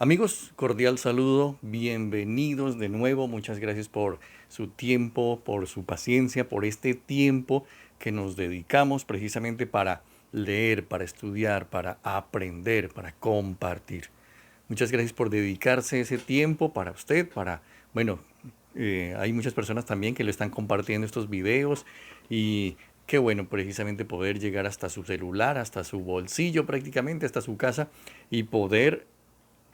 Amigos, cordial saludo, bienvenidos de nuevo, muchas gracias por su tiempo, por su paciencia, por este tiempo que nos dedicamos precisamente para leer, para estudiar, para aprender, para compartir. Muchas gracias por dedicarse ese tiempo para usted, bueno, hay muchas personas también que le están compartiendo estos videos y qué bueno precisamente poder llegar hasta su celular, hasta su bolsillo prácticamente, hasta su casa y poder,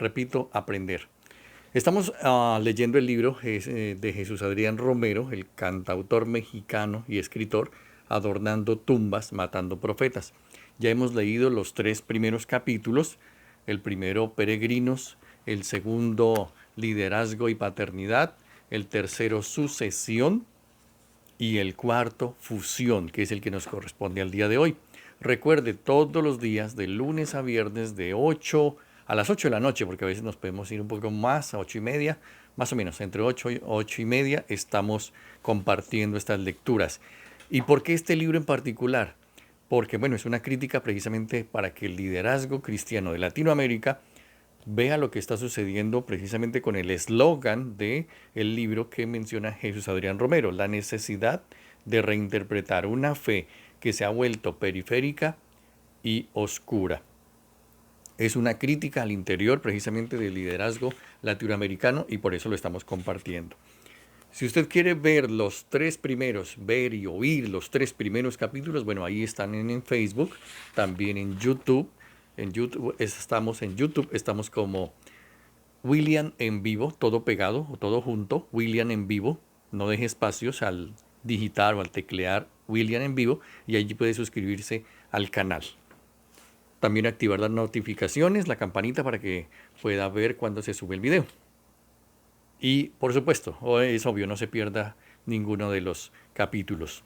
repito, aprender. Estamos leyendo el libro de Jesús Adrián Romero, el cantautor mexicano y escritor, Adornando tumbas, matando profetas. Ya hemos leído los tres primeros capítulos, el primero Peregrinos, el segundo Liderazgo y Paternidad, el tercero Sucesión y el cuarto Fusión, que es el que nos corresponde al día de hoy. Recuerde, todos los días, de lunes a viernes, de 8 a las 8 de la noche, porque a veces nos podemos ir un poco más, a 8 y media, más o menos, entre 8 y 8 y media, estamos compartiendo estas lecturas. ¿Y por qué este libro en particular? Porque, bueno, es una crítica precisamente para que el liderazgo cristiano de Latinoamérica vea lo que está sucediendo precisamente con el eslogan de el libro que menciona Jesús Adrián Romero, la necesidad de reinterpretar una fe que se ha vuelto periférica y oscura. Es una crítica al interior precisamente del liderazgo latinoamericano y por eso lo estamos compartiendo. Si usted quiere ver los tres primeros, ver y oír los tres primeros capítulos, bueno, ahí están en Facebook, también en YouTube. En YouTube, estamos como William en vivo, todo pegado o todo junto, William en vivo. No deje espacios al digitar o al teclear William en vivo y allí puede suscribirse al canal. También activar las notificaciones, la campanita para que pueda ver cuando se sube el video. Y por supuesto, es obvio, no se pierda ninguno de los capítulos.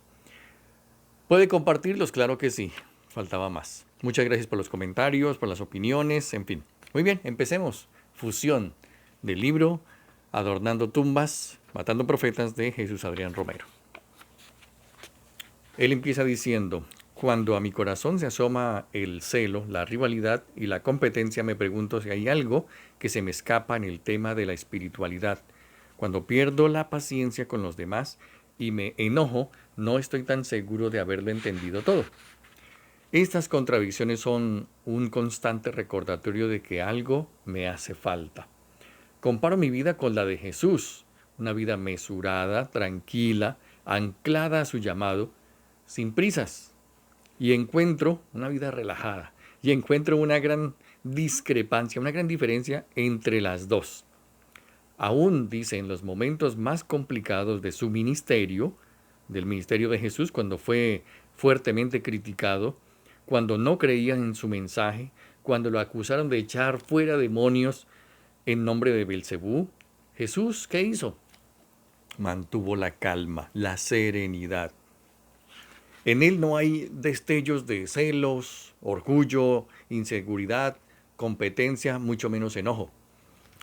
¿Puede compartirlos? Claro que sí, faltaba más. Muchas gracias por los comentarios, por las opiniones, en fin. Muy bien, empecemos. Fusión del libro Adornando tumbas, matando profetas de Jesús Adrián Romero. Él empieza diciendo: cuando a mi corazón se asoma el celo, la rivalidad y la competencia, me pregunto si hay algo que se me escapa en el tema de la espiritualidad. Cuando pierdo la paciencia con los demás y me enojo, no estoy tan seguro de haberlo entendido todo. Estas contradicciones son un constante recordatorio de que algo me hace falta. Comparo mi vida con la de Jesús, una vida mesurada, tranquila, anclada a su llamado, sin prisas, y encuentro una vida relajada, y encuentro una gran discrepancia, una gran diferencia entre las dos. Aún, dice, en los momentos más complicados de su ministerio, del ministerio de Jesús, cuando fue fuertemente criticado, cuando no creían en su mensaje, cuando lo acusaron de echar fuera demonios en nombre de Belcebú, Jesús, ¿qué hizo? Mantuvo la calma, la serenidad. En él no hay destellos de celos, orgullo, inseguridad, competencia, mucho menos enojo.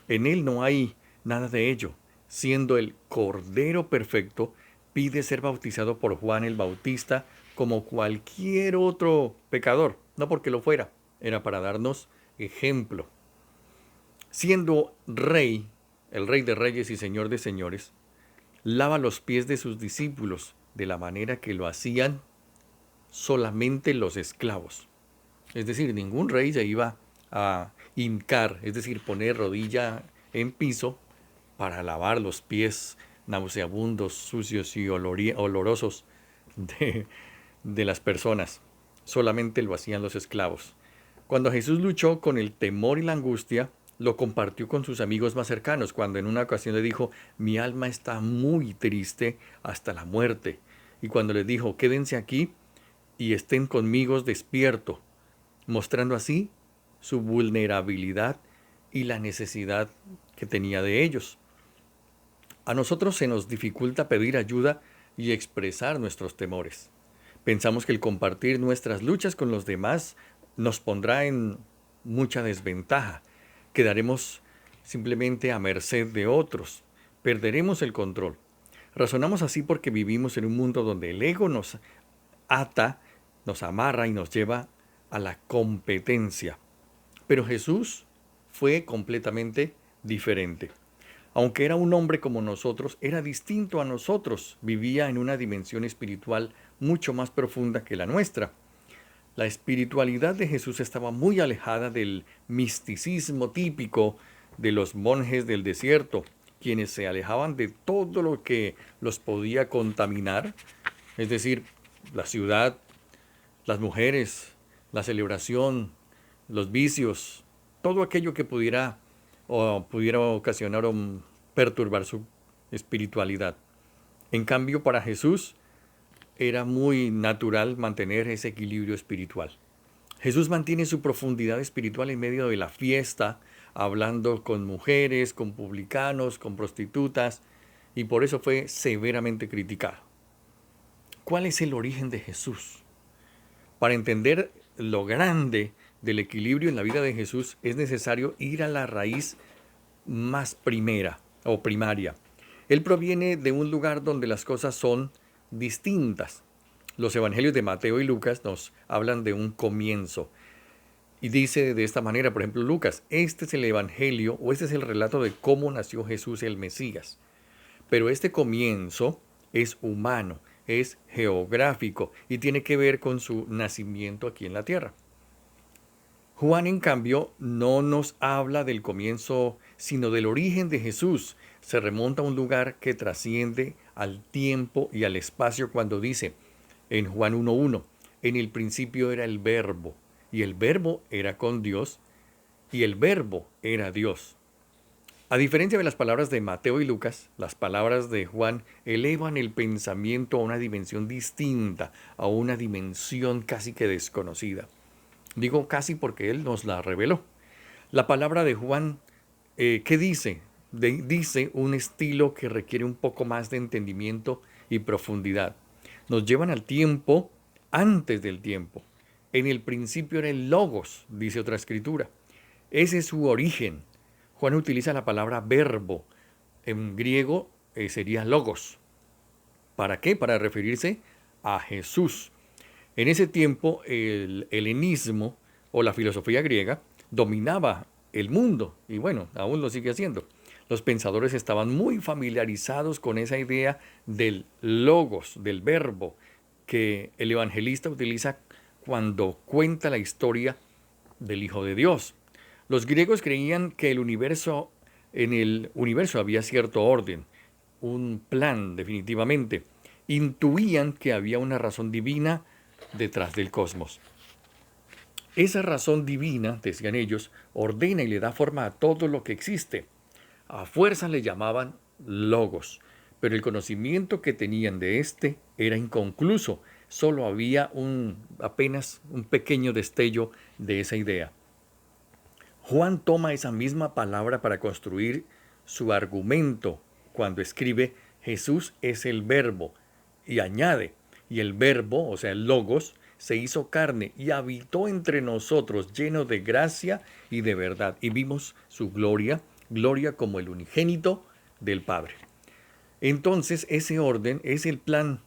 En él no hay nada de ello. Siendo el Cordero perfecto, pide ser bautizado por Juan el Bautista como cualquier otro pecador, no porque lo fuera, era para darnos ejemplo. Siendo rey, el rey de reyes y señor de señores, lava los pies de sus discípulos de la manera que lo hacían solamente los esclavos. Es decir, ningún rey se iba a hincar, es decir, poner rodilla en piso para lavar los pies nauseabundos, sucios y olorosos de las personas. Solamente lo hacían los esclavos. Cuando Jesús luchó con el temor y la angustia, lo compartió con sus amigos más cercanos, cuando en una ocasión le dijo: mi alma está muy triste hasta la muerte. Y cuando les dijo: quédense aquí y estén conmigo despierto, mostrando así su vulnerabilidad y la necesidad que tenía de ellos. A nosotros se nos dificulta pedir ayuda y expresar nuestros temores. Pensamos que el compartir nuestras luchas con los demás nos pondrá en mucha desventaja. Quedaremos simplemente a merced de otros. Perderemos el control. Razonamos así porque vivimos en un mundo donde el ego nos ata, nos amarra y nos lleva a la competencia. Pero Jesús fue completamente diferente. Aunque era un hombre como nosotros, era distinto a nosotros, vivía en una dimensión espiritual mucho más profunda que la nuestra. La espiritualidad de Jesús estaba muy alejada del misticismo típico de los monjes del desierto, quienes se alejaban de todo lo que los podía contaminar, es decir, la ciudad, las mujeres, la celebración, los vicios, todo aquello que pudiera ocasionar o perturbar su espiritualidad. En cambio, para Jesús era muy natural mantener ese equilibrio espiritual. Jesús mantiene su profundidad espiritual en medio de la fiesta, hablando con mujeres, con publicanos, con prostitutas, y por eso fue severamente criticado. ¿Cuál es el origen de Jesús? Para entender lo grande del equilibrio en la vida de Jesús es necesario ir a la raíz más primera o primaria. Él proviene de un lugar donde las cosas son distintas. Los evangelios de Mateo y Lucas nos hablan de un comienzo. Y dice de esta manera, por ejemplo, Lucas, este es el evangelio o este es el relato de cómo nació Jesús el Mesías. Pero este comienzo es humano, es geográfico y tiene que ver con su nacimiento aquí en la tierra. Juan, en cambio, no nos habla del comienzo, sino del origen de Jesús. Se remonta a un lugar que trasciende al tiempo y al espacio cuando dice en Juan 1:1, en el principio era el Verbo, y el Verbo era con Dios, y el Verbo era Dios. A diferencia de las palabras de Mateo y Lucas, las palabras de Juan elevan el pensamiento a una dimensión distinta, a una dimensión casi que desconocida. Digo casi porque él nos la reveló. La palabra de Juan, ¿qué dice? Dice un estilo que requiere un poco más de entendimiento y profundidad. Nos llevan al tiempo antes del tiempo. En el principio era el logos, dice otra escritura. Ese es su origen. Juan utiliza la palabra verbo. En griego sería logos. ¿Para qué? Para referirse a Jesús. En ese tiempo el helenismo o la filosofía griega dominaba el mundo y bueno, aún lo sigue haciendo. Los pensadores estaban muy familiarizados con esa idea del logos, del verbo, que el evangelista utiliza cuando cuenta la historia del Hijo de Dios. Los griegos creían que en el universo había cierto orden, un plan definitivamente. Intuían que había una razón divina detrás del cosmos. Esa razón divina, decían ellos, ordena y le da forma a todo lo que existe. A fuerza le llamaban logos, pero el conocimiento que tenían de este era inconcluso. Solo había apenas un pequeño destello de esa idea. Juan toma esa misma palabra para construir su argumento cuando escribe Jesús es el verbo y añade, y el verbo, o sea, el logos, se hizo carne y habitó entre nosotros lleno de gracia y de verdad. Y vimos su gloria, gloria como el unigénito del Padre. Entonces, ese orden es el plan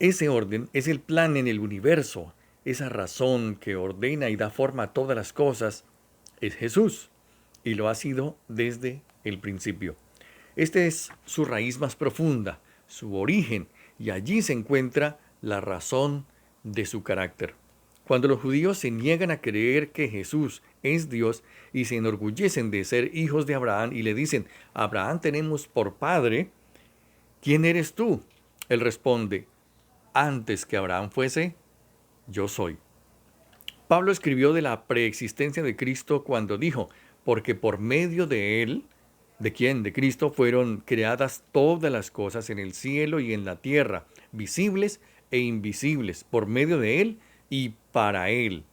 en el universo. Esa razón que ordena y da forma a todas las cosas es Jesús. Y lo ha sido desde el principio. Esta es su raíz más profunda, su origen, y allí se encuentra la razón de su carácter. Cuando los judíos se niegan a creer que Jesús es Dios y se enorgullecen de ser hijos de Abraham y le dicen, Abraham tenemos por padre, ¿quién eres tú? Él responde, antes que Abraham fuese, yo soy. Pablo escribió de la preexistencia de Cristo cuando dijo, porque por medio de él, ¿de quién? De Cristo fueron creadas todas las cosas en el cielo y en la tierra, visibles e invisibles, por medio de él y para él.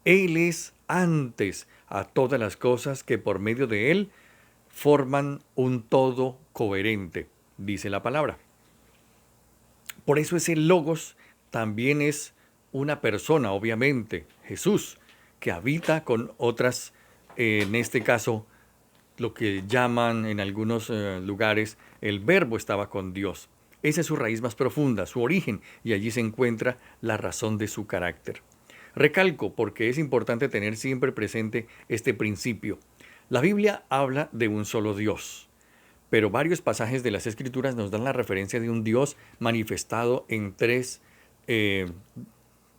Él es antes a todas las cosas que por medio de él forman un todo coherente, dice la palabra. Por eso ese logos también es una persona, obviamente, Jesús, que habita con otras, en este caso, lo que llaman en algunos lugares, el verbo estaba con Dios. Esa es su raíz más profunda, su origen, y allí se encuentra la razón de su carácter. Recalco, porque es importante tener siempre presente este principio. La Biblia habla de un solo Dios, pero varios pasajes de las Escrituras nos dan la referencia de un Dios manifestado en tres eh,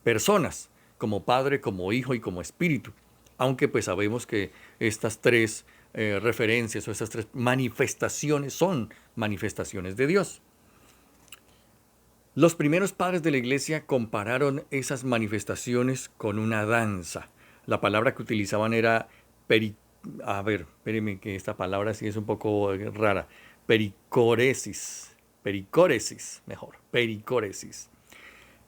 personas, como Padre, como Hijo y como Espíritu. Aunque pues sabemos que estas tres referencias o estas tres manifestaciones son manifestaciones de Dios. Los primeros padres de la iglesia compararon esas manifestaciones con una danza. La palabra que utilizaban era a ver, espérenme que esta palabra sí es un poco rara. Pericoresis. Pericoresis, mejor. Pericoresis.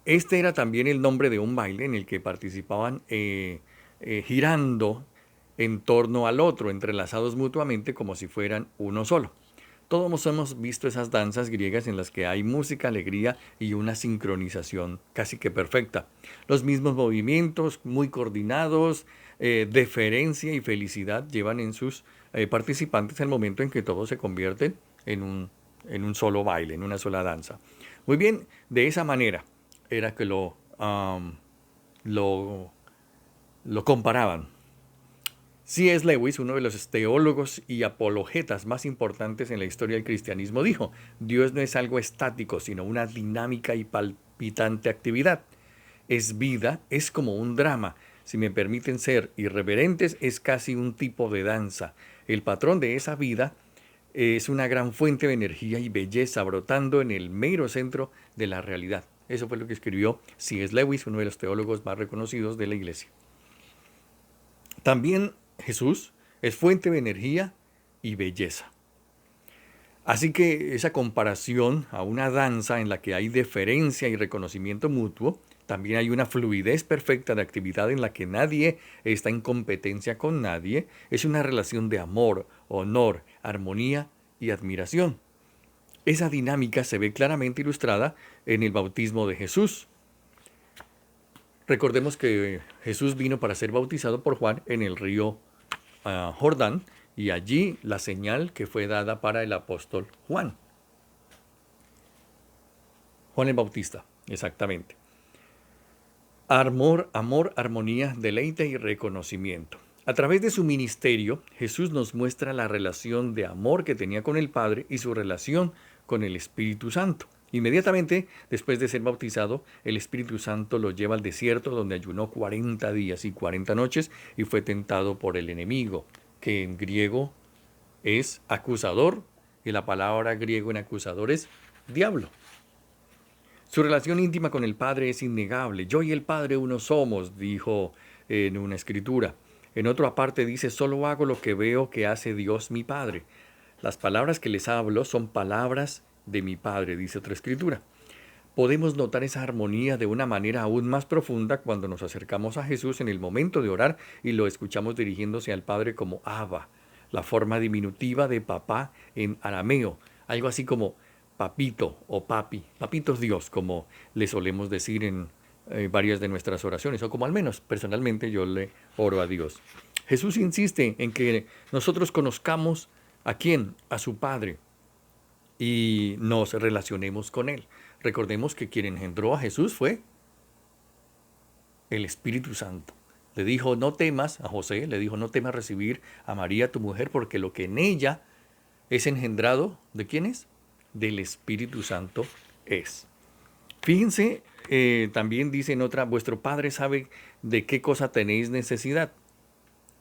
Este era también el nombre de un baile en el que participaban girando en torno al otro, entrelazados mutuamente como si fueran uno solo. Todos hemos visto esas danzas griegas en las que hay música, alegría y una sincronización casi que perfecta. Los mismos movimientos, muy coordinados, deferencia y felicidad llevan en sus participantes el momento en que todos se convierten en un solo baile, en una sola danza. Muy bien, de esa manera era que lo, lo comparaban. C.S. Lewis, uno de los teólogos y apologetas más importantes en la historia del cristianismo, dijo: Dios no es algo estático, sino una dinámica y palpitante actividad. Es vida, es como un drama. Si me permiten ser irreverentes, es casi un tipo de danza. El patrón de esa vida es una gran fuente de energía y belleza brotando en el mero centro de la realidad. Eso fue lo que escribió C.S. Lewis, uno de los teólogos más reconocidos de la iglesia. También Jesús es fuente de energía y belleza. Así que esa comparación a una danza en la que hay deferencia y reconocimiento mutuo, también hay una fluidez perfecta de actividad en la que nadie está en competencia con nadie, es una relación de amor, honor, armonía y admiración. Esa dinámica se ve claramente ilustrada en el bautismo de Jesús. Recordemos que Jesús vino para ser bautizado por Juan en el río Jordán, y allí la señal que fue dada para el apóstol Juan. Juan el Bautista, exactamente. Amor, armonía, deleite y reconocimiento. A través de su ministerio, Jesús nos muestra la relación de amor que tenía con el Padre y su relación con el Espíritu Santo. Inmediatamente después de ser bautizado, el Espíritu Santo lo lleva al desierto, donde ayunó 40 días y 40 noches y fue tentado por el enemigo, que en griego es acusador, y la palabra griego en acusador es diablo. Su relación íntima con el Padre es innegable. Yo y el Padre uno somos, dijo en una escritura. En otra parte dice: solo hago lo que veo que hace Dios mi Padre. Las palabras que les hablo son palabras de mi Padre, dice otra escritura. Podemos notar esa armonía de una manera aún más profunda cuando nos acercamos a Jesús en el momento de orar y lo escuchamos dirigiéndose al Padre como Abba, la forma diminutiva de papá en arameo, algo así como papito o papi. Papito es Dios, como le solemos decir en varias de nuestras oraciones, o como al menos personalmente yo le oro a Dios. Jesús insiste en que nosotros conozcamos ¿a quién? A su Padre, y nos relacionemos con Él. Recordemos que quien engendró a Jesús fue el Espíritu Santo. Le dijo: no temas, a José le dijo: no temas recibir a María tu mujer, porque lo que en ella es engendrado, ¿de quién es? Del Espíritu Santo es. Fíjense, también dice en otra: vuestro Padre sabe de qué cosa tenéis necesidad.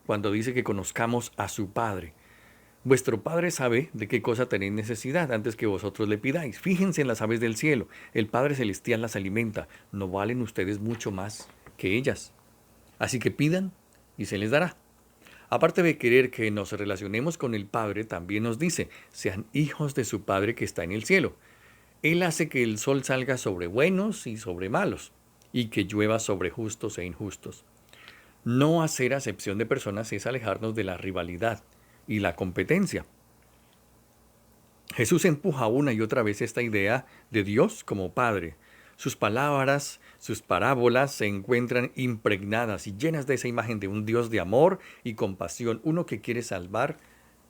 Cuando dice que conozcamos a su Padre. Vuestro Padre sabe de qué cosa tenéis necesidad antes que vosotros le pidáis. Fíjense en las aves del cielo. El Padre Celestial las alimenta. ¿No valen ustedes mucho más que ellas? Así que pidan y se les dará. Aparte de querer que nos relacionemos con el Padre, también nos dice: sean hijos de su Padre que está en el cielo. Él hace que el sol salga sobre buenos y sobre malos, y que llueva sobre justos e injustos. No hacer acepción de personas es alejarnos de la rivalidad y la competencia. Jesús empuja una y otra vez esta idea de Dios como Padre. Sus palabras, sus parábolas se encuentran impregnadas y llenas de esa imagen de un Dios de amor y compasión, uno que quiere salvar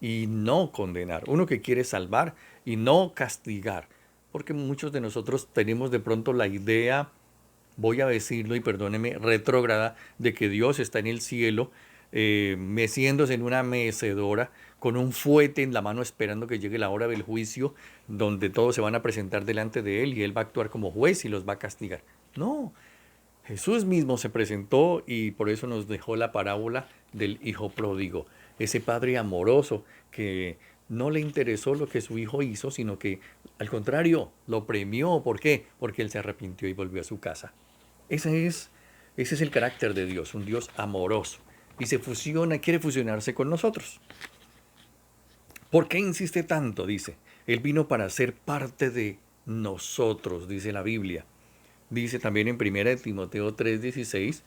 y no condenar, uno que quiere salvar y no castigar. Porque muchos de nosotros tenemos de pronto la idea, voy a decirlo y perdóneme, retrógrada, de que Dios está en el cielo meciéndose en una mecedora, con un fuete en la mano esperando que llegue la hora del juicio, donde todos se van a presentar delante de él y él va a actuar como juez y los va a castigar. No, Jesús mismo se presentó y por eso nos dejó la parábola del hijo pródigo, ese padre amoroso que no le interesó lo que su hijo hizo, sino que al contrario, lo premió. ¿Por qué? Porque él se arrepintió y volvió a su casa. Ese es el carácter de Dios, un Dios amoroso. Y se fusiona, quiere fusionarse con nosotros. ¿Por qué insiste tanto? Dice, Él vino para ser parte de nosotros, dice la Biblia. Dice también en 1 Timoteo 3:16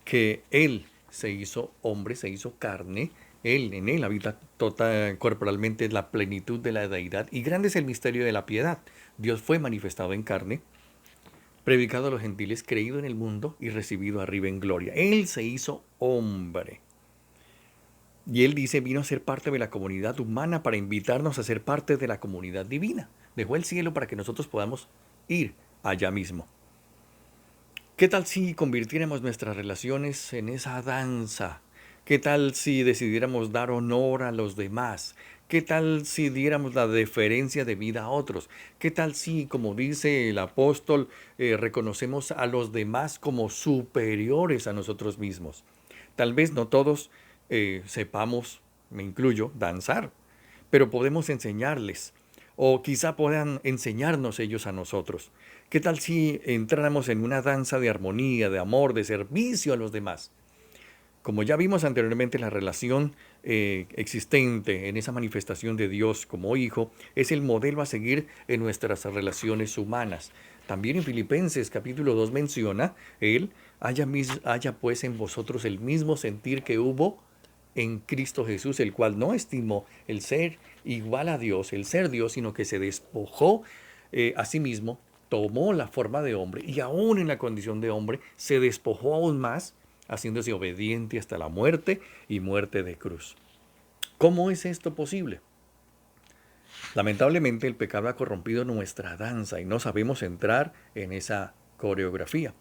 que Él se hizo hombre, se hizo carne, en Él habita total, corporalmente la plenitud de la deidad, y grande es el misterio de la piedad. Dios fue manifestado en carne, predicado a los gentiles, creído en el mundo y recibido arriba en gloria. Él se hizo hombre. Y Él dice, vino a ser parte de la comunidad humana para invitarnos a ser parte de la comunidad divina. Dejó el cielo para que nosotros podamos ir allá mismo. ¿Qué tal si convirtiéramos nuestras relaciones en esa danza? ¿Qué tal si decidiéramos dar honor a los demás? ¿Qué tal si diéramos la deferencia debida a otros? ¿Qué tal si, como dice el apóstol, reconocemos a los demás como superiores a nosotros mismos? Tal vez no todos sepamos, me incluyo, danzar, pero podemos enseñarles, o quizá puedan enseñarnos ellos a nosotros. ¿Qué tal si entráramos en una danza de armonía, de amor, de servicio a los demás? Como ya vimos anteriormente, la relación existente en esa manifestación de Dios como Hijo es el modelo a seguir en nuestras relaciones humanas. También en Filipenses capítulo 2 menciona, Él, haya pues en vosotros el mismo sentir que hubo en Cristo Jesús, el cual no estimó el ser igual a Dios, el ser Dios, sino que se despojó a sí mismo, tomó la forma de hombre y aún en la condición de hombre se despojó aún más, haciéndose obediente hasta la muerte y muerte de cruz. ¿Cómo es esto posible? Lamentablemente el pecado ha corrompido nuestra danza y no sabemos entrar en esa coreografía.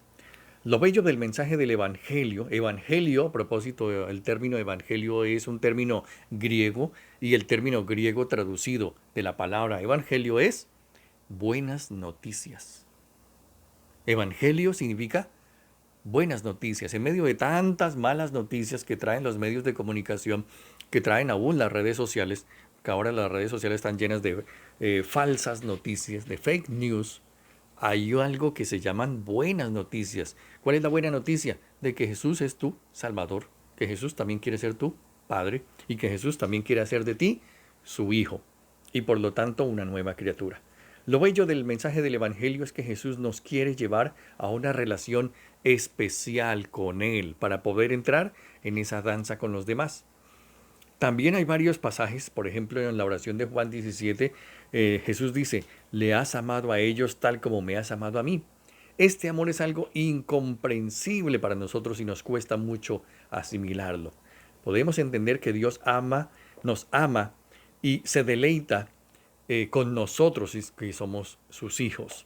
Lo bello del mensaje del evangelio, a propósito, el término evangelio es un término griego y el término griego traducido de la palabra evangelio es buenas noticias. Evangelio significa buenas noticias. En medio de tantas malas noticias que traen los medios de comunicación, que traen aún las redes sociales, que ahora las redes sociales están llenas de falsas noticias, de fake news, hay algo que se llaman buenas noticias. ¿Cuál es la buena noticia? De que Jesús es tu Salvador, que Jesús también quiere ser tu Padre y que Jesús también quiere hacer de ti su Hijo y por lo tanto una nueva criatura. Lo bello del mensaje del Evangelio es que Jesús nos quiere llevar a una relación especial con Él para poder entrar en esa danza con los demás. También hay varios pasajes, por ejemplo, en la oración de Juan 17, Jesús dice, le has amado a ellos tal como me has amado a mí. Este amor es algo incomprensible para nosotros y nos cuesta mucho asimilarlo. Podemos entender que Dios nos ama y se deleita con nosotros que somos sus hijos.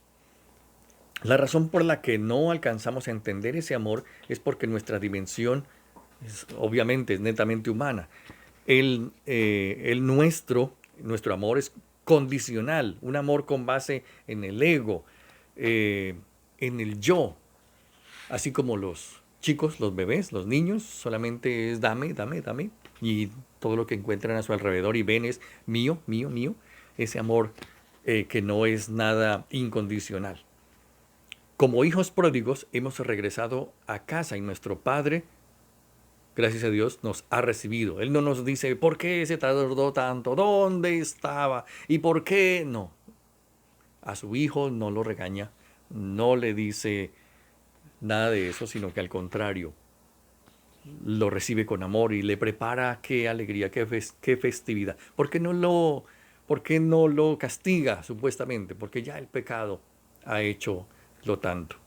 La razón por la que no alcanzamos a entender ese amor es porque nuestra dimensión obviamente es netamente humana. Nuestro amor es condicional, un amor con base en el ego, en el yo, así como los chicos, los bebés, los niños, solamente es dame, dame, dame, y todo lo que encuentran a su alrededor y ven es mío, mío, mío, ese amor que no es nada incondicional. Como hijos pródigos hemos regresado a casa y nuestro Padre, gracias a Dios, nos ha recibido. Él no nos dice, ¿por qué se tardó tanto? ¿Dónde estaba? ¿Y por qué? No. A su hijo no lo regaña, no le dice nada de eso, sino que al contrario, lo recibe con amor y le prepara qué alegría, qué festividad. ¿Por qué no lo castiga, supuestamente? Porque ya el pecado ha hecho lo tanto.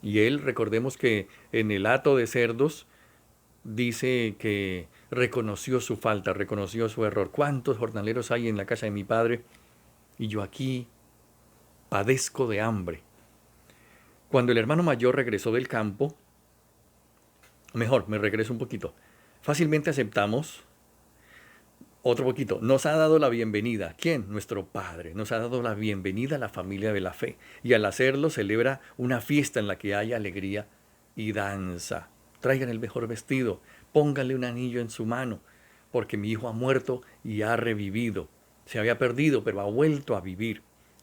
Y él, recordemos que en el hato de cerdos, dice que reconoció su falta, reconoció su error. ¿Cuántos jornaleros hay en la casa de mi padre? Y yo aquí padezco de hambre. Cuando el hermano mayor regresó del campo, mejor, me regreso un poquito. Fácilmente aceptamos. Otro poquito, nos ha dado la bienvenida. ¿Quién? Nuestro Padre. Nos ha dado la bienvenida a la familia de la fe. Y al hacerlo celebra una fiesta en la que haya alegría y danza. Traigan el mejor vestido, pónganle un anillo en su mano, porque mi hijo ha muerto y ha revivido. Se había perdido, pero ha vuelto a vivir.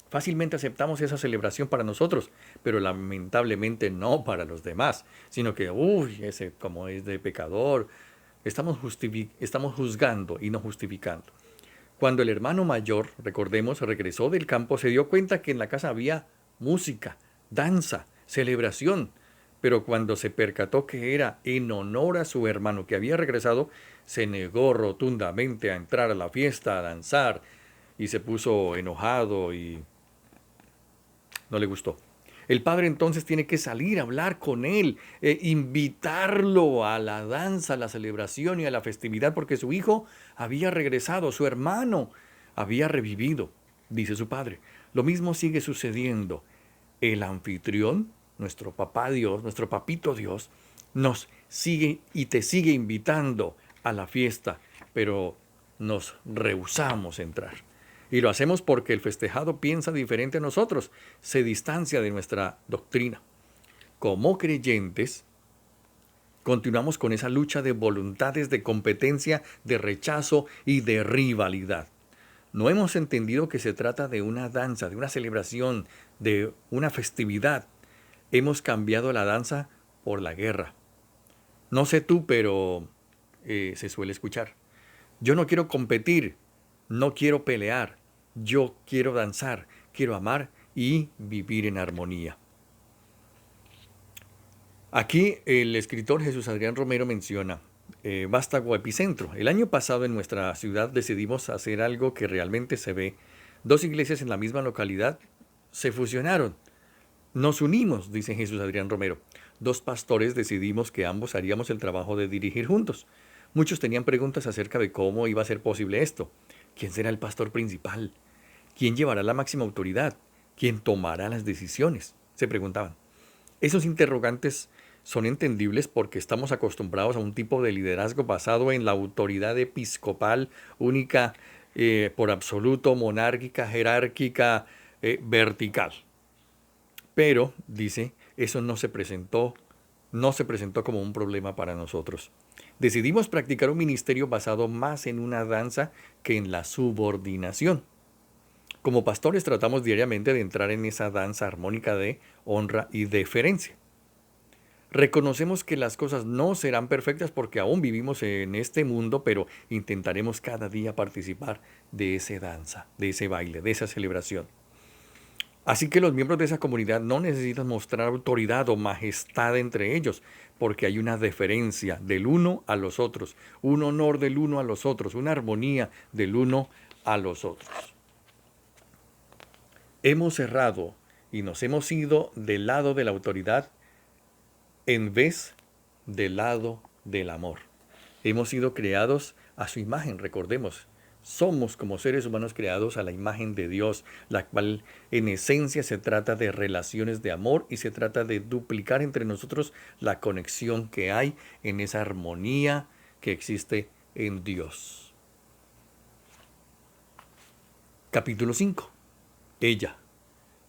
Fácilmente aceptamos esa celebración para nosotros, pero lamentablemente no para los demás, sino que, uy, ese como es de pecador. Estamos juzgando y no justificando. Cuando el hermano mayor, recordemos, regresó del campo, se dio cuenta que en la casa había música, danza, celebración. Pero cuando se percató que era en honor a su hermano que había regresado, se negó rotundamente a entrar a la fiesta, a danzar, y se puso enojado y no le gustó. El padre entonces tiene que salir a hablar con él, invitarlo a la danza, a la celebración y a la festividad, porque su hijo había regresado, su hermano había revivido, dice su padre. Lo mismo sigue sucediendo. El anfitrión, nuestro papá Dios, nuestro papito Dios, nos sigue y te sigue invitando a la fiesta, pero nos rehusamos a entrar. Y lo hacemos porque el festejado piensa diferente a nosotros, se distancia de nuestra doctrina. Como creyentes, continuamos con esa lucha de voluntades, de competencia, de rechazo y de rivalidad. No hemos entendido que se trata de una danza, de una celebración, de una festividad. Hemos cambiado la danza por la guerra. No sé tú, pero se suele escuchar. Yo no quiero competir, no quiero pelear, yo quiero danzar, quiero amar y vivir en armonía. Aquí el escritor Jesús Adrián Romero menciona Vástago Epicentro. El año pasado en nuestra ciudad decidimos hacer algo que realmente se ve. Dos iglesias en la misma localidad se fusionaron. Nos unimos, dice Jesús Adrián Romero. Dos pastores decidimos que ambos haríamos el trabajo de dirigir juntos. Muchos tenían preguntas acerca de cómo iba a ser posible esto. ¿Quién será el pastor principal? ¿Quién llevará la máxima autoridad? ¿Quién tomará las decisiones? Se preguntaban. Esos interrogantes son entendibles porque estamos acostumbrados a un tipo de liderazgo basado en la autoridad episcopal única, por absoluto, monárquica, jerárquica, vertical. Pero, dice, eso no se presentó como un problema para nosotros. Decidimos practicar un ministerio basado más en una danza que en la subordinación. Como pastores tratamos diariamente de entrar en esa danza armónica de honra y deferencia. Reconocemos que las cosas no serán perfectas porque aún vivimos en este mundo, pero intentaremos cada día participar de esa danza, de ese baile, de esa celebración. Así que los miembros de esa comunidad no necesitan mostrar autoridad o majestad entre ellos, porque hay una deferencia del uno a los otros, un honor del uno a los otros, una armonía del uno a los otros. Hemos errado y nos hemos ido del lado de la autoridad en vez del lado del amor. Hemos sido creados a su imagen, recordemos. Somos como seres humanos creados a la imagen de Dios, la cual en esencia se trata de relaciones de amor y se trata de duplicar entre nosotros la conexión que hay en esa armonía que existe en Dios. Capítulo 5. Ella.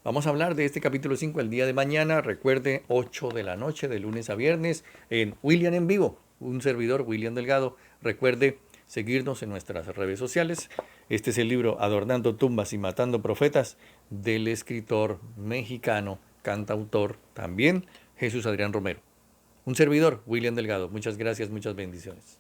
Vamos a hablar de este capítulo 5 el día de mañana. Recuerde, 8 de la noche, de lunes a viernes, en William en Vivo. Un servidor, William Delgado. Recuerde seguirnos en nuestras redes sociales. Este es el libro Adornando tumbas y matando profetas del escritor mexicano, cantautor también, Jesús Adrián Romero. Un servidor, William Delgado. Muchas gracias, muchas bendiciones.